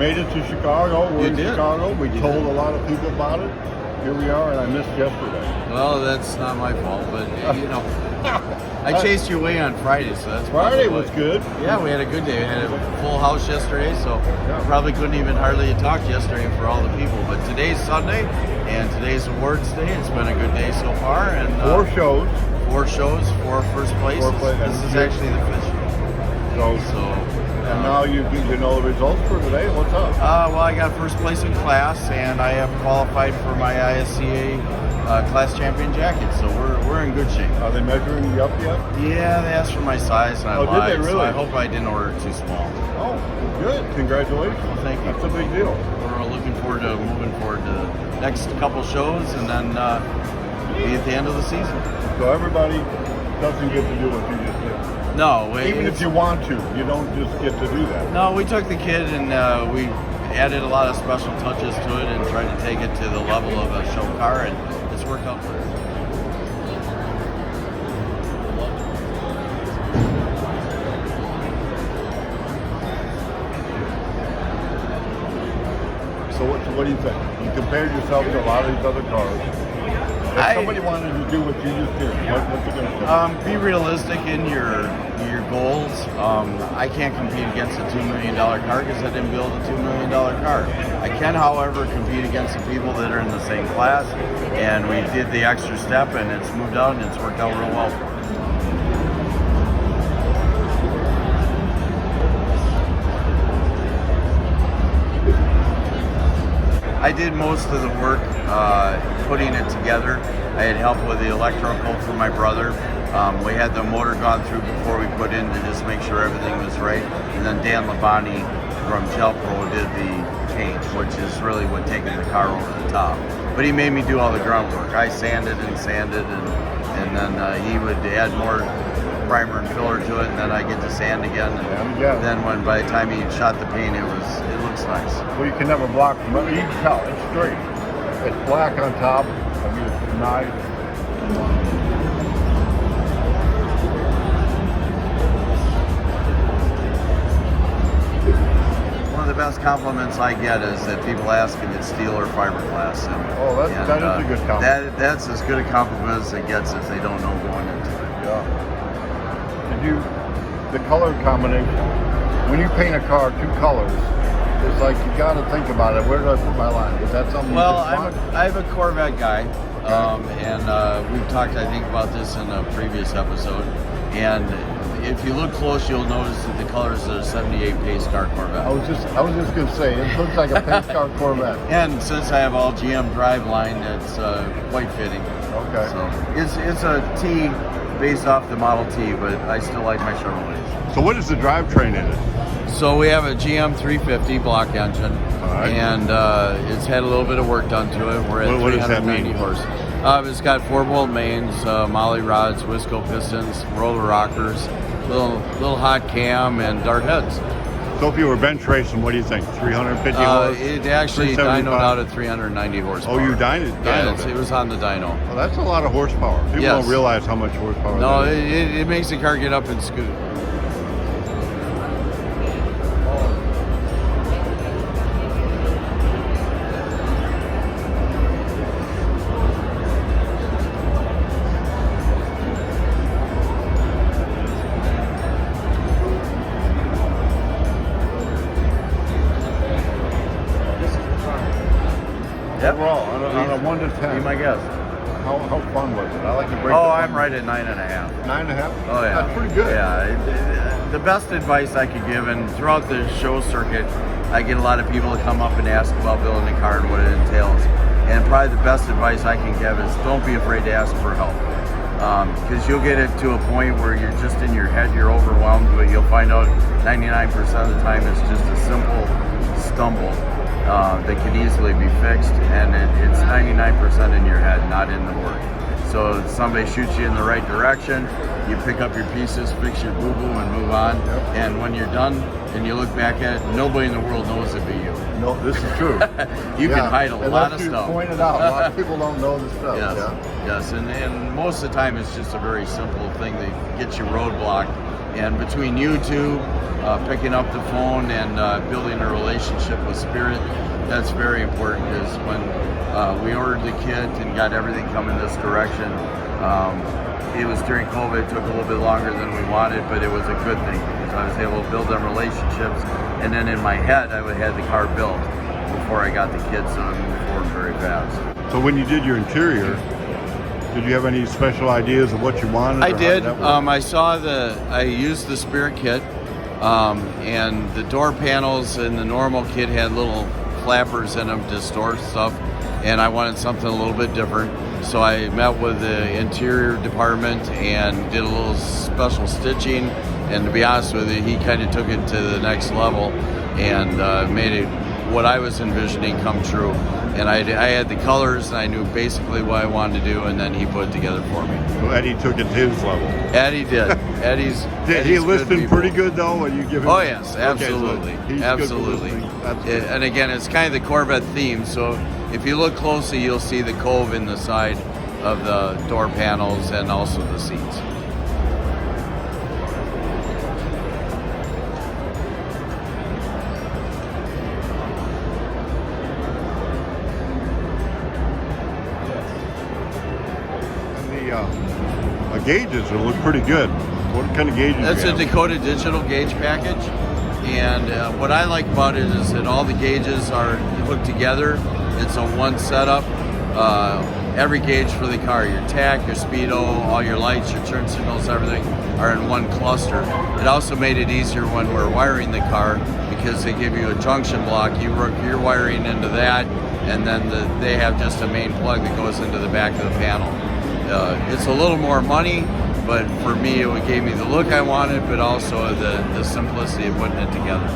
made it to Chicago. We're in did. Chicago. We told a lot of people about it. Here we are, and I missed yesterday. Well, that's not my fault, but you know, I chased you away on Friday, so that's Friday probably was good. Yeah, we had a good day. We had a full house yesterday, so probably couldn't even hardly talk yesterday for all the people. But today's Sunday, and today's awards day. It's been a good day so far, and 4 shows. 4 shows, 4 first places. This is actually the 5th show. So and now you know the results for today. What's up? Well, I got first place in class, and I have qualified for my ISCA class champion jacket. So we're in good shape. Are they measuring you up yet? Yeah, they asked for my size, and I lied. Did they really? So I hope I didn't order it too small. Oh, good. Congratulations. Well, thank you. That's a big deal. We're looking forward to moving forward to the next couple shows, and then be at the end of the season. So everybody doesn't get to do what you just did. No, even if you want to, you don't just get to do that. No, we took the kid and we added a lot of special touches to it and tried to take it to the level of a show car, and it's worked out for us. So what do you think? You compared yourself to a lot of these other cars. If somebody wanted to do what you just did, what's it going to do? Be realistic in your goals. I can't compete against a $2 million car because I didn't build a $2 million car. I can, however, compete against the people that are in the same class, and we did the extra step, and it's moved out, and it's worked out real well for us. I did most of the work putting it together. I had help with the electrical from my brother. We had the motor gone through before we put in to just make sure everything was right. And then Dan Labonte from Gelpro did the change, which is really what taking the car over the top. But he made me do all the groundwork. I sanded, and then he would add more primer and filler to it, and then I get to sand again. And then by the time he shot the paint, it looks nice. Well, you can never block from it. You can tell it's straight. It's black on top. I mean, it's nice. One of the best compliments I get is that people ask if it's steel or fiberglass. That is a good compliment. That's as good a compliment as it gets if they don't know going into it. Yeah. The color combination, when you paint a car 2 colors, it's like you got to think about it. Where do I put my line? Is that something? Well, I'm a Corvette guy, and we've talked, I think, about this in a previous episode. And if you look close, you'll notice that the colors are 78 pace car Corvette. I was just going to say, it looks like a pace car Corvette. And since I have all GM driveline, it's quite fitting. Okay. So it's a T based off the Model T, but I still like my Chevrolets. So what is the drivetrain in it? So we have a GM 350 block engine, and it's had a little bit of work done to it. We're at 390 horse. It's got 4-bolt mains, molly rods, Wisco pistons, roller rockers, little hot cam, and dart heads. So if you were bench racing, what do you think? 350 horse? It actually dynoed out at 390 horsepower. Oh, you dynoed it? Yeah, it was on the dyno. Well, that's a lot of horsepower. People don't realize how much horsepower No, that is. it makes the car get up and scoot. Overall, on a 1 to 10. Be my guest. How fun was it? I like to break. I'm right at 9.5. 9.5? Oh yeah, that's pretty good. Yeah, the best advice I could give, and throughout the show circuit, I get a lot of people to come up and ask about building a car and what it entails. And probably the best advice I can give is don't be afraid to ask for help, because you'll get it to a point where you're just in your head, you're overwhelmed, but you'll find out 99% of the time it's just a simple stumble that can easily be fixed, and it's 99% in your head, not in the work. So if somebody shoots you in the right direction, you pick up your pieces, fix your boo-boo, and move on. And when you're done and you look back at it, nobody in the world knows it but you. No, this is true. You can hide a lot of stuff. Point it out. A lot of people don't know this stuff. Yes, Yeah. yes, and most of the time it's just a very simple thing that gets you roadblocked. And between you two picking up the phone and building a relationship with Spirit, that's very important. Because when we ordered the kit and got everything coming this direction, it was during COVID. It took a little bit longer than we wanted, but it was a good thing because I was able to build them relationships. And then in my head, I would have the car built before I got the kit, so I moved forward very fast. So when you did your interior, did you have any special ideas of what you wanted? I did. I used the Spirit kit, and the door panels in the normal kit had little flappers in them to store stuff, and I wanted something a little bit different. So I met with the interior department and did a little special stitching, and to be honest with you, he kind of took it to the next level and made it what I was envisioning come true. And I had the colors, and I knew basically what I wanted to do, and then he put it together for me. So Eddie took it to his level. Eddie did. Eddie's he listened pretty good though when you give him. Oh yes, absolutely, okay, so absolutely. And again, it's kind of the Corvette theme. So if you look closely, you'll see the cove in the side of the door panels and also the seats. Gauges will look pretty good. What kind of gauges? That's a Dakota digital gauge package, and what I like about it is that all the gauges are hooked together. It's a one setup. Every gauge for the car, your tach, your speedo, all your lights, your turn signals, everything are in one cluster. It also made it easier when we're wiring the car because they give you a junction block. You work your wiring into that, and then they have just a main plug that goes into the back of the panel. It's a little more money, but for me it gave me the look I wanted, but also the simplicity of putting it together.